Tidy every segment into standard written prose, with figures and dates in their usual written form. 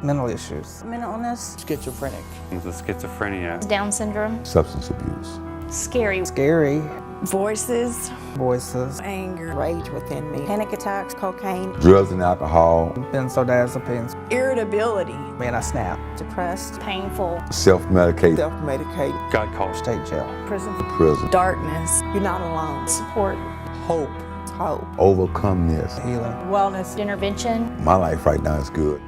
mental issues. Mental illness. Schizophrenic. The schizophrenia. Down syndrome. Substance abuse. Scary. Scary. Voices. Voices. Anger. Rage within me. Panic attacks. Cocaine. Drugs and alcohol. Benzodiazepines. Irritability. Man, I snap. Depressed. Painful. Self-medicate. Self-medicate. Got caught. State jail. Prison. Prison. Darkness. You're not alone. Support. Hope. Hope. Overcome this. Healing. Wellness. Intervention. My life right now is good.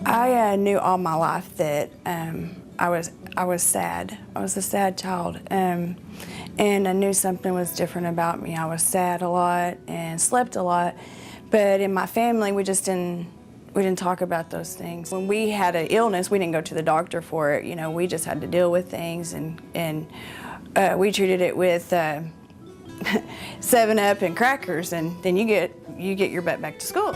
I knew all my life that I was sad. I was a sad child, and I knew something was different about me. I was sad a lot and slept a lot, but in my family we didn't talk about those things. When we had an illness, we didn't go to the doctor for it. You know, we just had to deal with things, and we treated it with 7-Up and crackers, and then you get your butt back to school.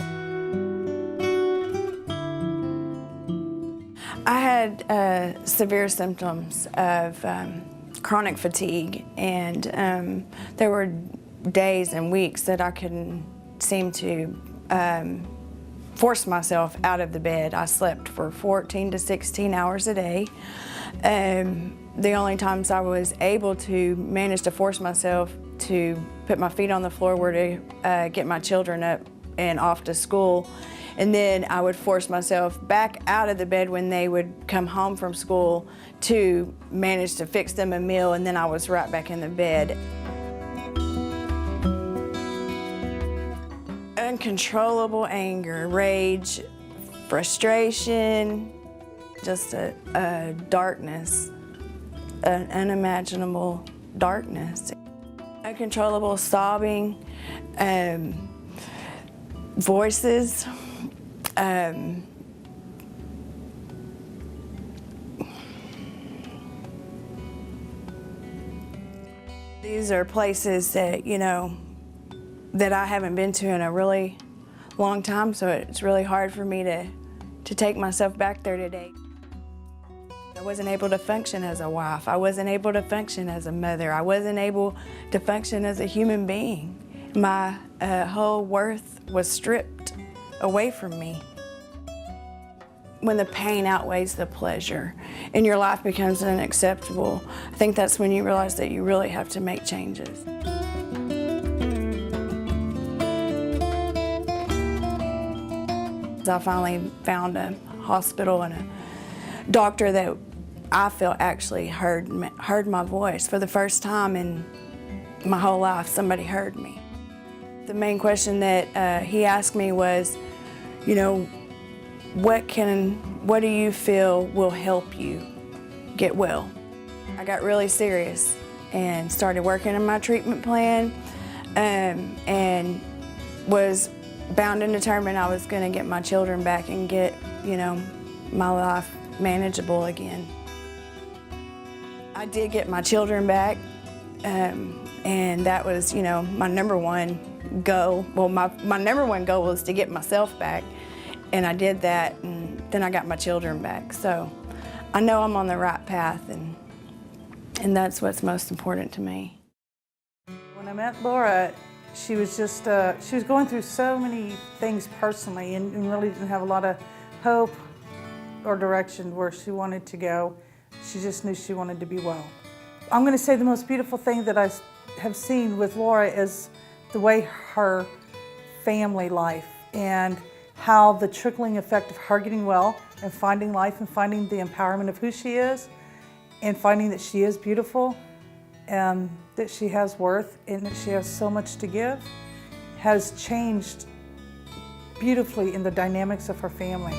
I had severe symptoms of chronic fatigue, and there were days and weeks that I couldn't seem to force myself out of the bed. I slept for 14 to 16 hours a day. The only times I was able to manage to force myself to put my feet on the floor were to get my children up and off to school. And then I would force myself back out of the bed when they would come home from school to manage to fix them a meal, and then I was right back in the bed. Uncontrollable anger, rage, frustration, just a darkness, an unimaginable darkness. Uncontrollable sobbing, voices. These are places that, you know, that I haven't been to in a really long time, so it's really hard for me to take myself back there today. I wasn't able to function as a wife. I wasn't able to function as a mother. I wasn't able to function as a human being. My whole worth was stripped away from me. When the pain outweighs the pleasure and your life becomes unacceptable, I think that's when you realize that you really have to make changes. I finally found a hospital and a doctor that I felt actually heard my voice. For the first time in my whole life, somebody heard me. The main question that he asked me was, you know, what do you feel will help you get well? I got really serious and started working on my treatment plan, and was bound and determined I was going to get my children back and get, you know, my life manageable again. I did get my children back, and that was, you know, my number one goal. Well, my number one goal was to get myself back, and I did that, and then I got my children back. So I know I'm on the right path, and that's what's most important to me. When I met Laura, she was just, she was going through so many things personally and really didn't have a lot of hope or direction where she wanted to go. She just knew she wanted to be well. I'm going to say the most beautiful thing that I have seen with Laura is the way her family life and how the trickling effect of her getting well and finding life and finding the empowerment of who she is and finding that she is beautiful and that she has worth and that she has so much to give has changed beautifully in the dynamics of her family.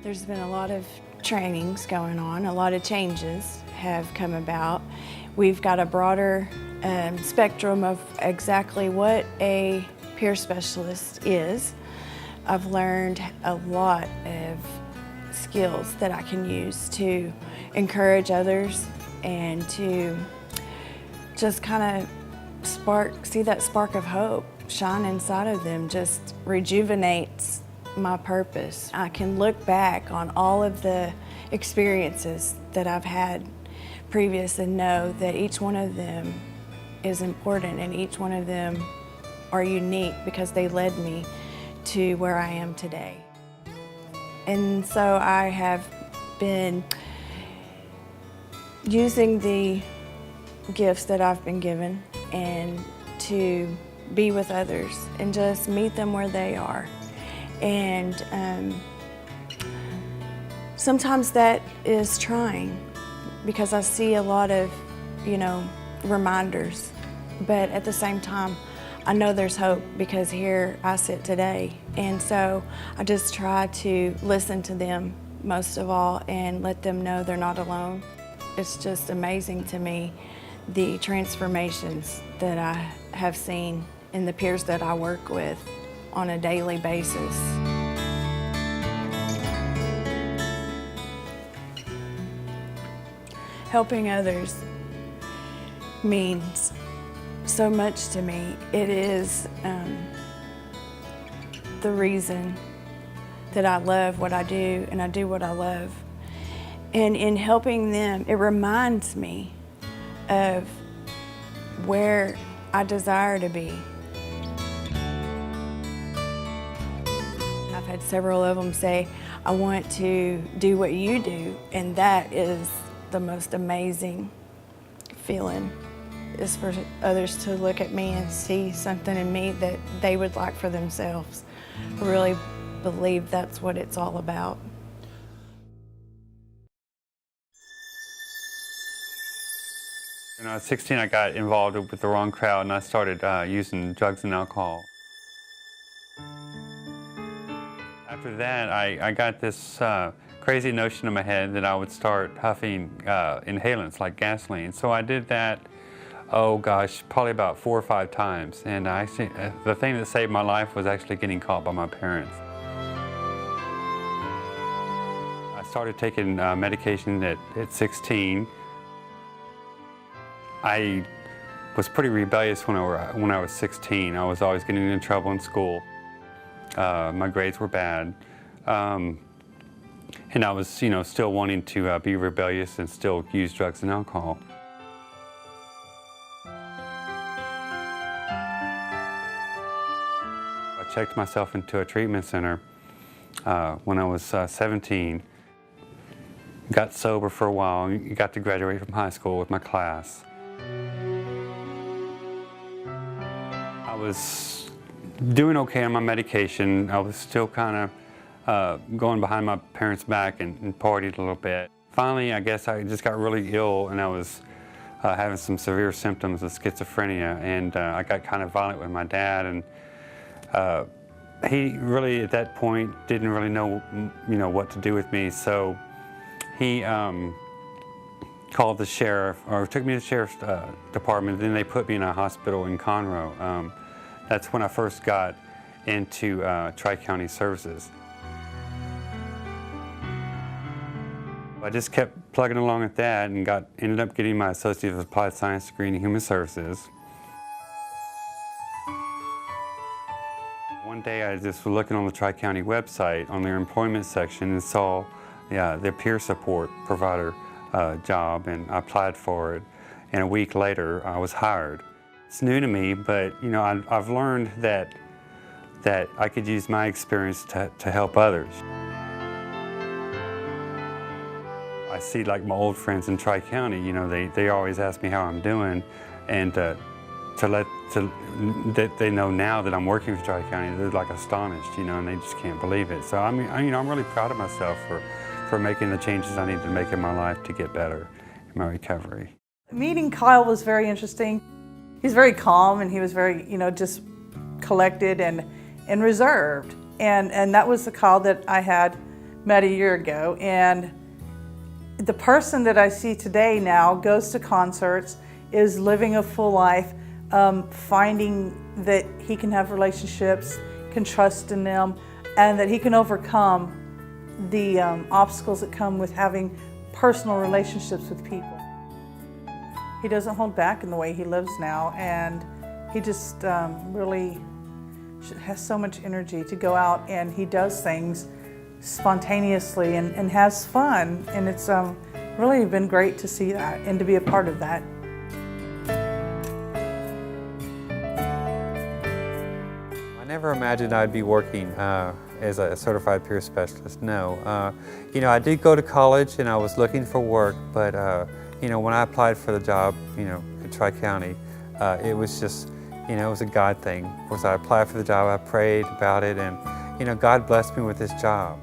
There's been a lot of trainings going on, a lot of changes have come about. We've got a broader spectrum of exactly what a peer specialist is. I've learned a lot of skills that I can use to encourage others and to just kind of see that spark of hope shine inside of them, just rejuvenates my purpose. I can look back on all of the experiences that I've had previous and know that each one of them is important and each one of them are unique because they led me to where I am today. And so I have been using the gifts that I've been given and to be with others and just meet them where they are. And sometimes that is trying because I see a lot of, reminders. But at the same time, I know there's hope because here I sit today. And so I just try to listen to them most of all and let them know they're not alone. It's just amazing to me the transformations that I have seen in the peers that I work with on a daily basis. Helping others means so much to me. It is the reason that I love what I do and I do what I love. And in helping them, it reminds me of where I desire to be. I've had several of them say, I want to do what you do, and that is the most amazing feeling, is for others to look at me and see something in me that they would like for themselves. I really believe that's what it's all about. When I was 16, I got involved with the wrong crowd and I started using drugs and alcohol. After that, I got this crazy notion in my head that I would start huffing inhalants like gasoline. So I did that, oh gosh, probably about 4 or 5 times. And actually, the thing that saved my life was actually getting caught by my parents. I started taking medication at 16. I was pretty rebellious when I was 16. I was always getting in trouble in school. My grades were bad. And I was, still wanting to be rebellious and still use drugs and alcohol. I checked myself into a treatment center when I was 17. Got sober for a while and got to graduate from high school with my class. I was doing okay on my medication. I was still kind of going behind my parents' back and partied a little bit. Finally, I guess I just got really ill and I was having some severe symptoms of schizophrenia, and I got kind of violent with my dad, and he really at that point didn't really know what to do with me, so he called the sheriff, or took me to the sheriff's department. Then they put me in a hospital in Conroe. That's when I first got into Tri-County Services. I just kept plugging along at that and ended up getting my Associate of Applied Science degree in Human Services. One day I just was looking on the Tri-County website on their employment section and saw their peer support provider job, and I applied for it, and a week later I was hired. It's new to me, but I've learned that I could use my experience to help others. I see like my old friends in Tri-County, they always ask me how I'm doing, and that they know now that I'm working for Tri-County, they're like astonished, and they just can't believe it. So I'm really proud of myself for making the changes I need to make in my life to get better in my recovery. Meeting Kyle was very interesting. He's very calm, and he was very, just collected and reserved. And that was the Kyle that I had met a year ago. And the person that I see today now goes to concerts, is living a full life, finding that he can have relationships, can trust in them, and that he can overcome the obstacles that come with having personal relationships with people. He doesn't hold back in the way he lives now, and he just really has so much energy to go out, and he does things spontaneously and has fun, and it's really been great to see that and to be a part of that. I never imagined I'd be working as a certified peer specialist. No, you know, I did go to college and I was looking for work, but you know, when I applied for the job, you know, at Tri-County, it was just, you know, it was a God thing. Was I applied for the job, I prayed about it, and you know, God blessed me with this job.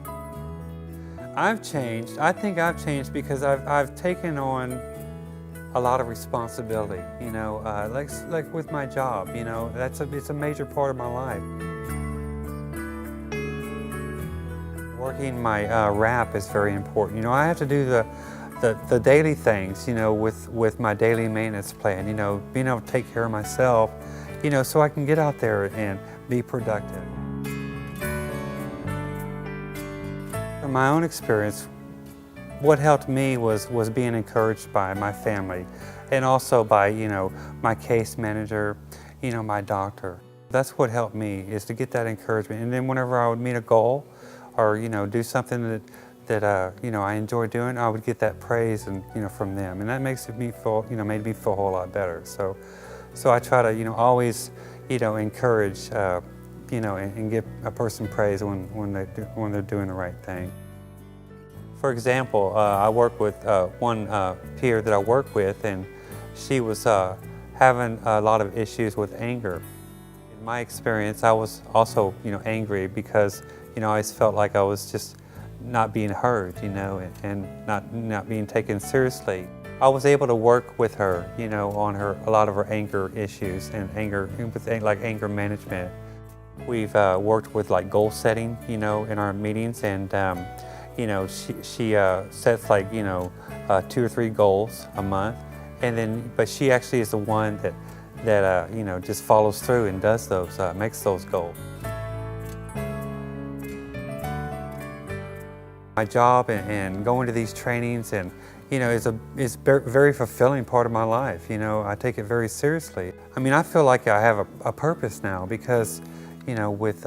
I've changed. I think I've changed because I've taken on a lot of responsibility. You know, like with my job. You know, it's a major part of my life. Working my wrap is very important. You know, I have to do the daily things. You know, with my daily maintenance plan. You know, being able to take care of myself. You know, so I can get out there and be productive. In my own experience, what helped me was being encouraged by my family, and also by, you know, my case manager, you know, my doctor. That's what helped me, is to get that encouragement. And then whenever I would meet a goal, or you know, do something that you know, I enjoy doing, I would get that praise and, you know, from them, and that makes me feel, you know, made me feel a whole lot better. So I try to, you know, always, you know, encourage, you know, and give a person praise when they're doing the right thing. For example, I work with one peer that I work with, and she was having a lot of issues with anger. In my experience, I was also, you know, angry because, you know, I always felt like I was just not being heard, you know, and not being taken seriously. I was able to work with her, you know, on a lot of her anger issues and anger management. We've worked with like goal setting, you know, in our meetings, and you know, she sets like, you know, 2 or 3 goals a month, and then but she actually is the one that you know, just follows through and does those, makes those goals. My job and going to these trainings, and you know, is a very fulfilling part of my life. You know, I take it very seriously. I mean, I feel like I have a purpose now because, you know, with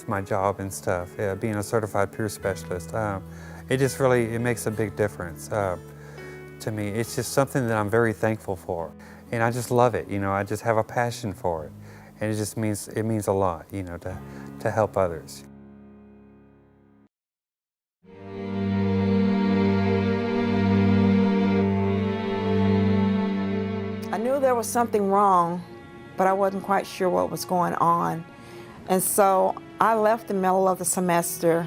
my job and stuff, being a certified peer specialist, it just really, it makes a big difference to me. It's just something that I'm very thankful for, and I just love it. You know, I just have a passion for it, and it means a lot, you know, to help others. I knew there was something wrong, but I wasn't quite sure what was going on. And so I left the middle of the semester.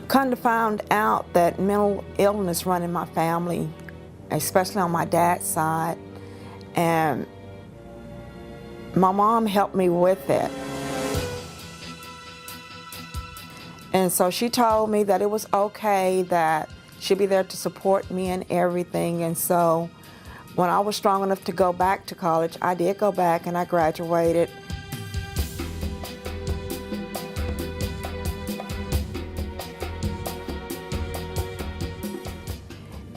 Come to find out that mental illness run in my family, especially on my dad's side. And my mom helped me with it. And so she told me that it was okay, that she'd be there to support me and everything. And so when I was strong enough to go back to college, I did go back and I graduated.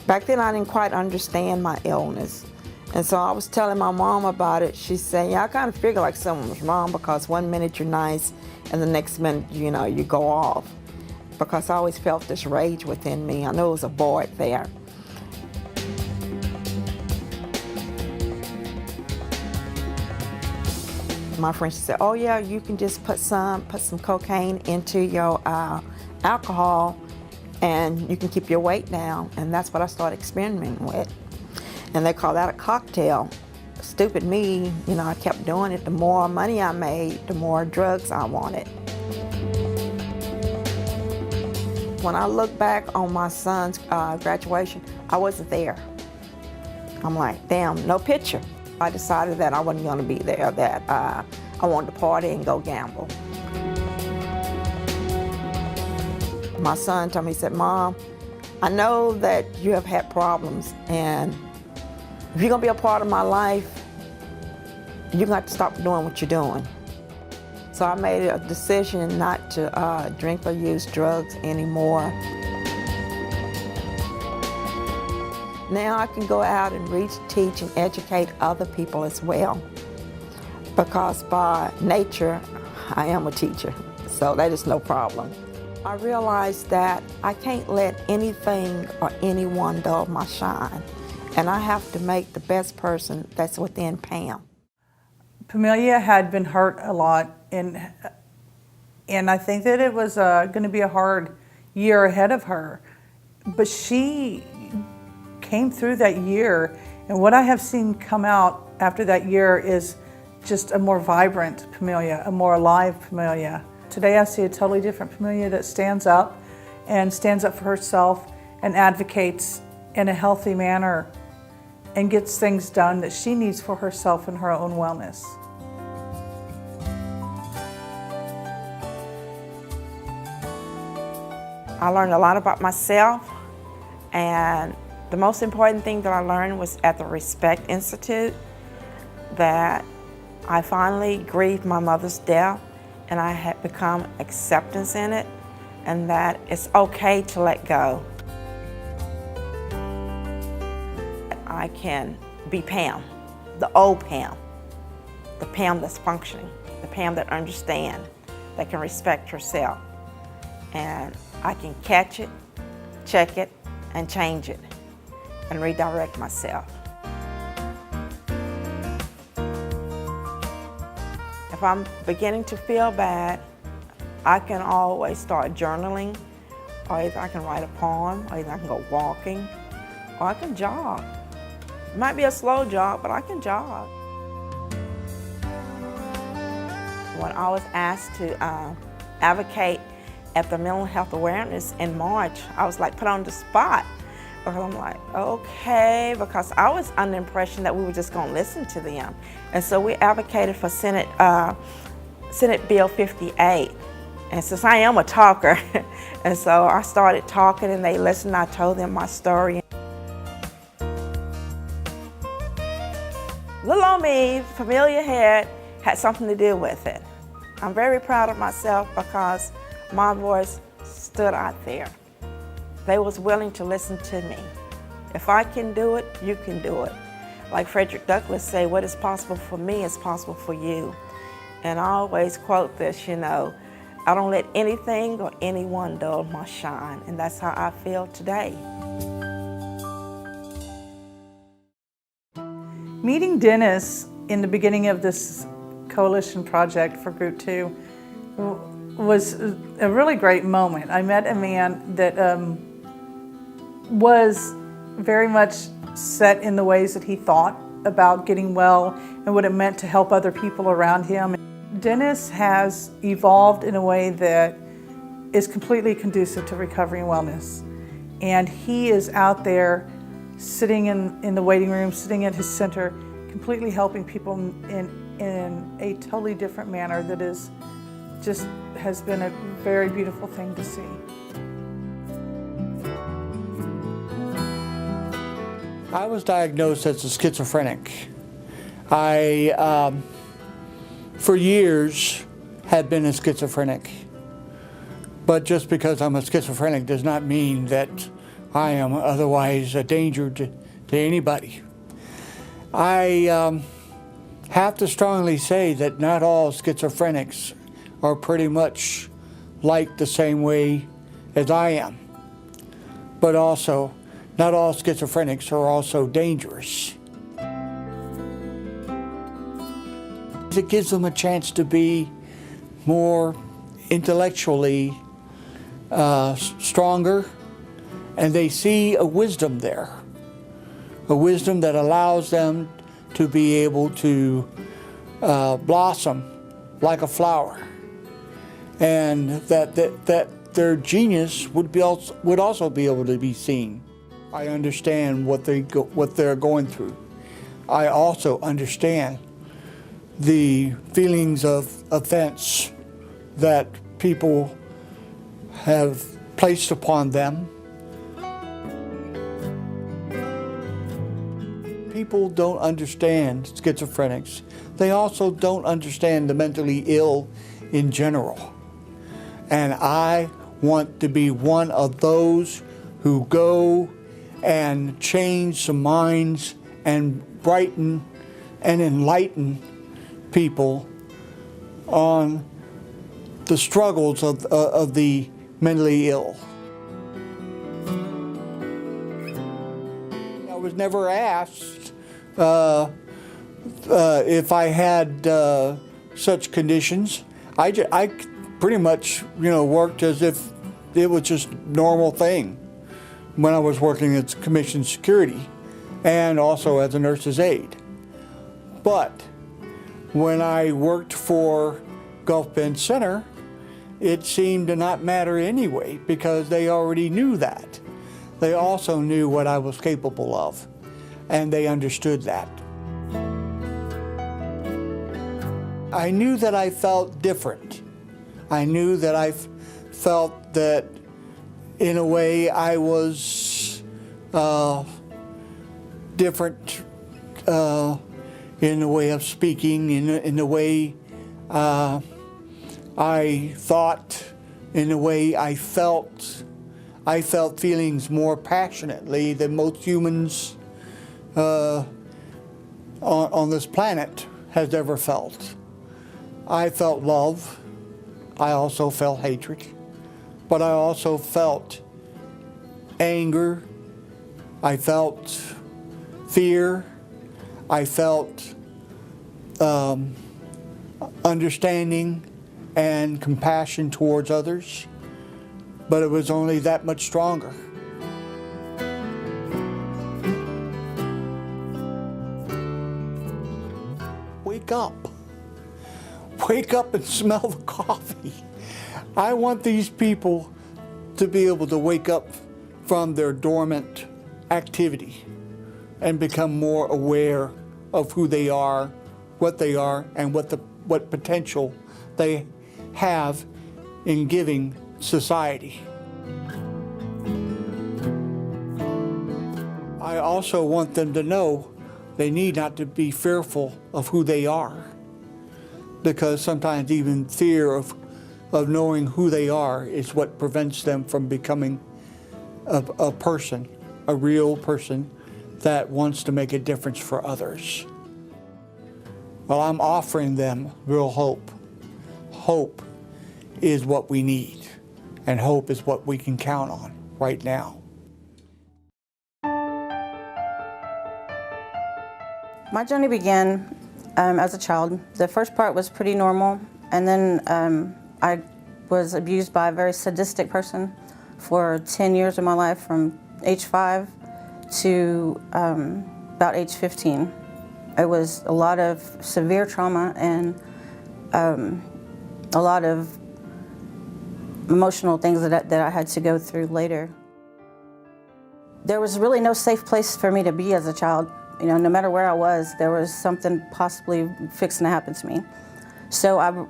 Back then I didn't quite understand my illness. And so I was telling my mom about it. She said, yeah, I kind of figured like something was wrong, because one minute you're nice and the next minute, you know, you go off. Because I always felt this rage within me. I knew it was a void there. My friend said, oh yeah, you can just put some cocaine into your alcohol and you can keep your weight down. And that's what I started experimenting with. And they call that a cocktail. Stupid me, you know, I kept doing it. The more money I made, the more drugs I wanted. When I look back on my son's graduation, I wasn't there. I'm like, damn, no picture. I decided that I wasn't going to be there, that I wanted to party and go gamble. My son told me, he said, Mom, I know that you have had problems, and if you're going to be a part of my life, you're going to have to stop doing what you're doing. So I made a decision not to drink or use drugs anymore. Now I can go out and reach, teach, and educate other people as well. because by nature, I am a teacher, so that is no problem. I realized that I can't let anything or anyone dull my shine, and I have to make the best person that's within Pam. Pamelia had been hurt a lot, and I think that it was going to be a hard year ahead of her. But she came through that year, and what I have seen come out after that year is just a more vibrant Pamelia, a more alive Pamelia. Today I see a totally different Pamelia that stands up for herself and advocates in a healthy manner and gets things done that she needs for herself and her own wellness. I learned a lot about myself, and the most important thing that I learned was at the Respect Institute that I finally grieved my mother's death, and I had become acceptance in it, and that it's okay to let go. I can be Pam, the old Pam, the Pam that's functioning, the Pam that understands, that can respect herself. And I can catch it, check it, and change it, and redirect myself. If I'm beginning to feel bad, I can always start journaling, or either I can write a poem, or either I can go walking, or I can jog. It might be a slow jog, but I can jog. When I was asked to advocate at the Mental Health Awareness in March, I was like put on the spot. Because I'm like, okay, because I was under the impression that we were just going to listen to them. And so we advocated for Senate Bill 58. And since I am a talker, and so I started talking and they listened, I told them my story. Little old me, Pamelia had something to do with it. I'm very proud of myself because my voice stood out there. They was willing to listen to me. If I can do it, you can do it. Like Frederick Douglass say, what is possible for me is possible for you. And I always quote this, you know, I don't let anything or anyone dull my shine. And that's how I feel today. Meeting Dennis in the beginning of this coalition project for Group 2 was a really great moment. I met a man that was very much set in the ways that he thought about getting well and what it meant to help other people around him. Dennis has evolved in a way that is completely conducive to recovery and wellness. And he is out there sitting in the waiting room, sitting at his center, completely helping people in a totally different manner that is just has been a very beautiful thing to see. I was diagnosed as a schizophrenic. I, for years, had been a schizophrenic. But just because I'm a schizophrenic does not mean that I am otherwise a danger to anybody. I have to strongly say that not all schizophrenics are pretty much like the same way as I am. But also, not all schizophrenics are also dangerous. It gives them a chance to be more intellectually stronger, and they see a wisdom there, a wisdom that allows them to be able to blossom like a flower, and that their genius would also be able to be seen. I understand what they're going through. I also understand the feelings of offense that people have placed upon them. People don't understand schizophrenics. They also don't understand the mentally ill in general. And I want to be one of those who go and change some minds and brighten and enlighten people on the struggles of the mentally ill. I was never asked if I had such conditions. I pretty much, worked as if it was just a normal thing when I was working as commissioned security and also as a nurse's aide. But when I worked for Gulf Bend Center, it seemed to not matter anyway because they already knew that. They also knew what I was capable of, and they understood that. I knew that I felt different. I knew that I felt that in a way I was different in the way of speaking, in the way I thought, in the way I felt. I felt feelings more passionately than most humans on this planet has ever felt. I felt love. I also felt hatred. But I also felt anger. I felt fear. I felt understanding and compassion towards others, but it was only that much stronger. Wake up. Wake up and smell the coffee. I want these people to be able to wake up from their dormant activity and become more aware of who they are, and what potential they have in giving society. I also want them to know they need not to be fearful of who they are, because sometimes even fear of knowing who they are is what prevents them from becoming a person, a real person that wants to make a difference for others. Well, I'm offering them real hope. Hope is what we need, and hope is what we can count on right now. My journey began as a child. The first part was pretty normal, and then I was abused by a very sadistic person for 10 years of my life, from age 5 to about age 15. It was a lot of severe trauma and a lot of emotional things that I had to go through later. There was really no safe place for me to be as a child. No matter where I was, there was something possibly fixing to happen to me. So I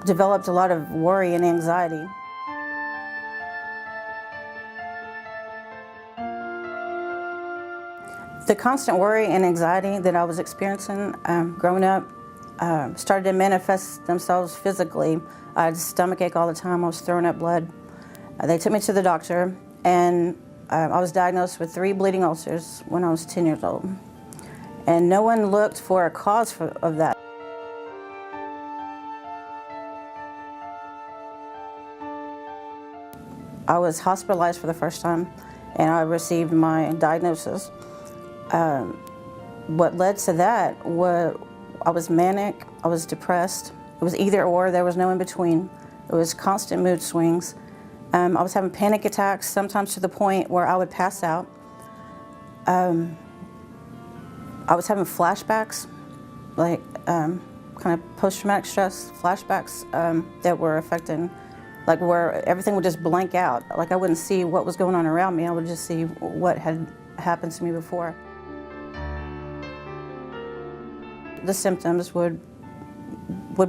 developed a lot of worry and anxiety. The constant worry and anxiety that I was experiencing growing up started to manifest themselves physically. I had stomachache all the time. I was throwing up blood. They took me to the doctor, and I was diagnosed with 3 bleeding ulcers when I was 10 years old. And no one looked for a cause of that. I was hospitalized for the first time, and I received my diagnosis. What led to that was I was manic, I was depressed. It was either or, there was no in between. It was constant mood swings. I was having panic attacks, sometimes to the point where I would pass out. I was having flashbacks, like kind of post-traumatic stress flashbacks that were affecting, like where everything would just blank out. Like I wouldn't see what was going on around me, I would just see what had happened to me before. The symptoms would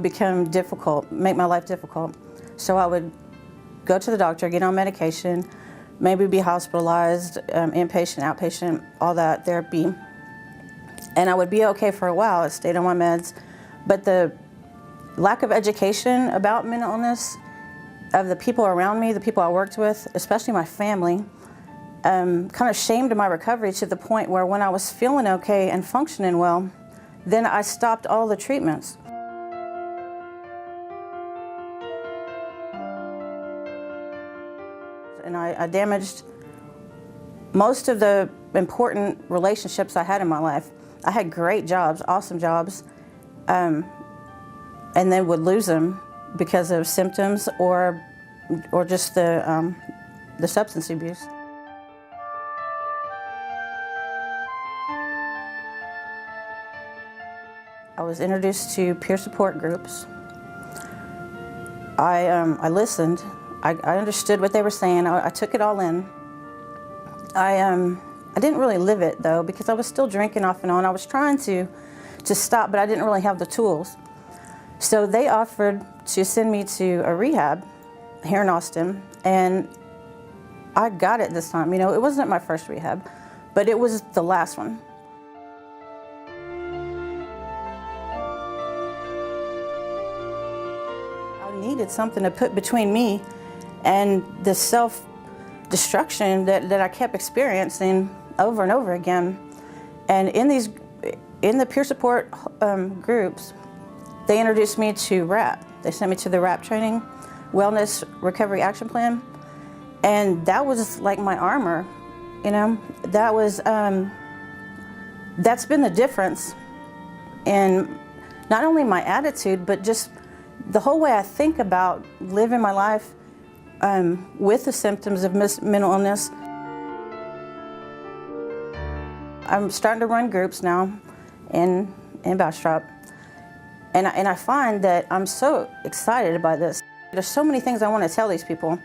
become difficult, make my life difficult. So I would go to the doctor, get on medication, maybe be hospitalized, inpatient, outpatient, all that therapy. And I would be okay for a while. I stayed on my meds. But the lack of education about mental illness of the people around me, the people I worked with, especially my family, kind of shamed my recovery to the point where when I was feeling okay and functioning well, then I stopped all the treatments. And I damaged most of the important relationships I had in my life. I had great jobs, awesome jobs, and then would lose them because of symptoms or just the substance abuse. I was introduced to peer support groups. I listened. I understood what they were saying. I took it all in. I didn't really live it though, because I was still drinking off and on. I was trying to stop, but I didn't really have the tools. So they offered to send me to a rehab here in Austin, and I got it this time. You know, it wasn't my first rehab, but it was the last one. I needed something to put between me and the self-destruction that I kept experiencing over and over again. And in the peer support groups, they introduced me to RAP. They sent me to the RAP training, Wellness Recovery Action Plan, and that was like my armor. You know, that was that's been the difference in not only my attitude, but just the whole way I think about living my life with the symptoms of mental illness. I'm starting to run groups now in Bastrop, and I find that I'm so excited by this. There's so many things I want to tell these people,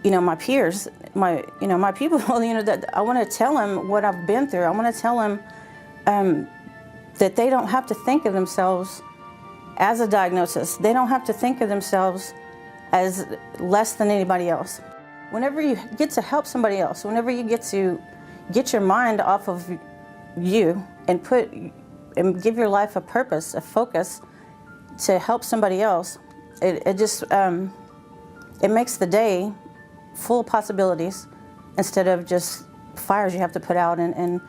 you know, my peers, my people, you know, that I want to tell them what I've been through. I want to tell them that they don't have to think of themselves as a diagnosis. They don't have to think of themselves as less than anybody else. Whenever you get to help somebody else, whenever you get to get your mind off of you and give your life a purpose, a focus to help somebody else, it just it makes the day full of possibilities instead of just fires you have to put out. And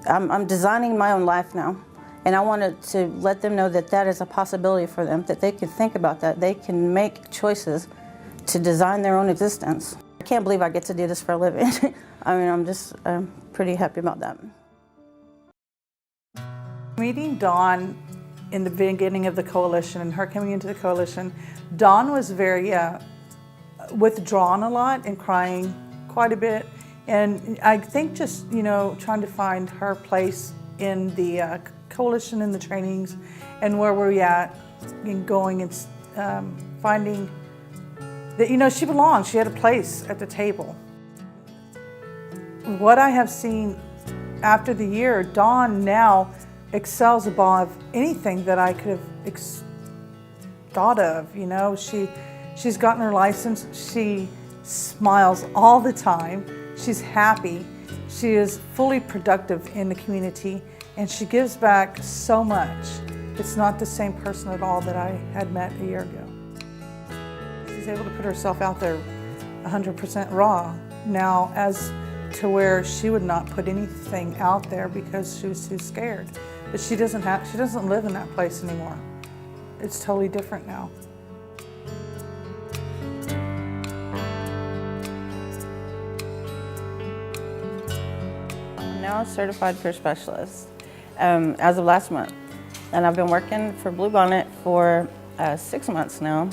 I'm designing my own life now, and I wanted to let them know that that is a possibility for them, that they can think about that. They can make choices to design their own existence. I can't believe I get to do this for a living. I mean, I'm pretty happy about that. Meeting Dawn in the beginning of the coalition and her coming into the coalition, Dawn was very withdrawn a lot and crying quite a bit. And I think just, you know, trying to find her place in the coalition and the trainings and where we're at and going and finding that, you know, she belonged. She had a place at the table. What I have seen after the year, Dawn now excels above anything that I could have thought of. You know, she's gotten her license. She smiles all the time. She's happy. She is fully productive in the community, and she gives back so much. It's not the same person at all that I had met a year ago. She's able to put herself out there 100% raw now, as to where she would not put anything out there because she was too scared. But she doesn't live in that place anymore. It's totally different now. I'm now a certified peer specialist as of last month, and I've been working for Bluebonnet for 6 months now,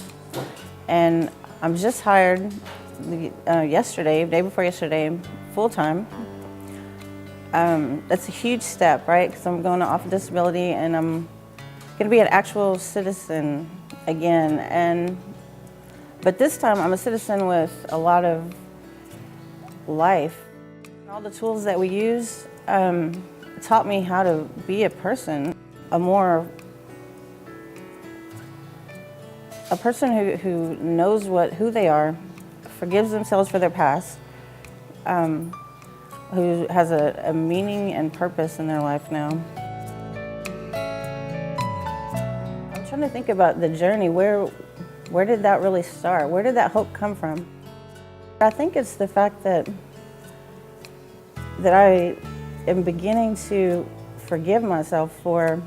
and I'm just hired yesterday, day before yesterday, full-time. That's a huge step, right? Because I'm going off disability and I'm going to be an actual citizen again. But this time I'm a citizen with a lot of life. All the tools that we use taught me how to be a person, a person who knows who they are, forgives themselves for their past, who has a meaning and purpose in their life now. I'm trying to think about the journey. Where did that really start? Where did that hope come from? I think it's the fact that I am beginning to forgive myself for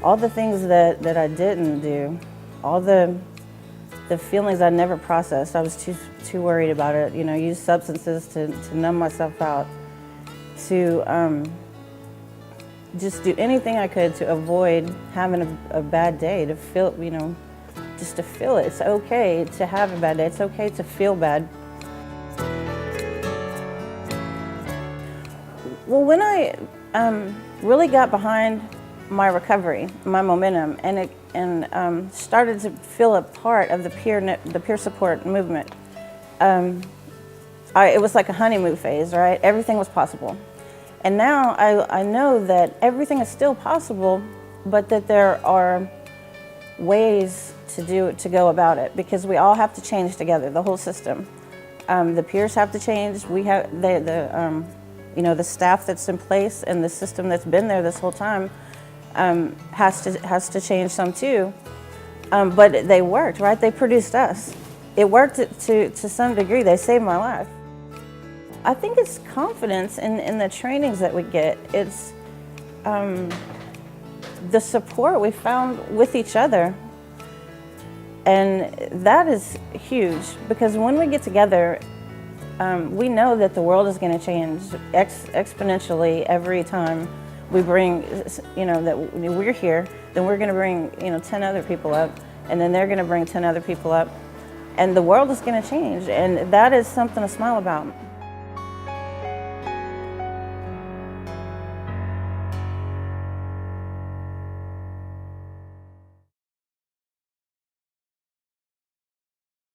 all the things that I didn't do, all the the feelings I never processed. I was too worried about it. You know, use substances to numb myself out, to just do anything I could to avoid having a bad day, to feel, you know, just to feel it. It's okay to have a bad day. It's okay to feel bad. Well, when I really got behind my recovery, my momentum, and started to feel a part of the peer support movement, it was like a honeymoon phase, right? Everything was possible. And now I know that everything is still possible, but that there are ways to go about it, because we all have to change together, the whole system. The peers have to change. We have you know, the staff that's in place and the system that's been there this whole time has to change some too. But they worked, right? They produced us. It worked to some degree. They saved my life. I think it's confidence in the trainings that we get. It's the support we found with each other. And that is huge, because when we get together, we know that the world is going to change exponentially every time we bring, you know, that we're here. Then we're going to bring, you know, 10 other people up, and then they're going to bring 10 other people up, and the world is going to change, and that is something to smile about.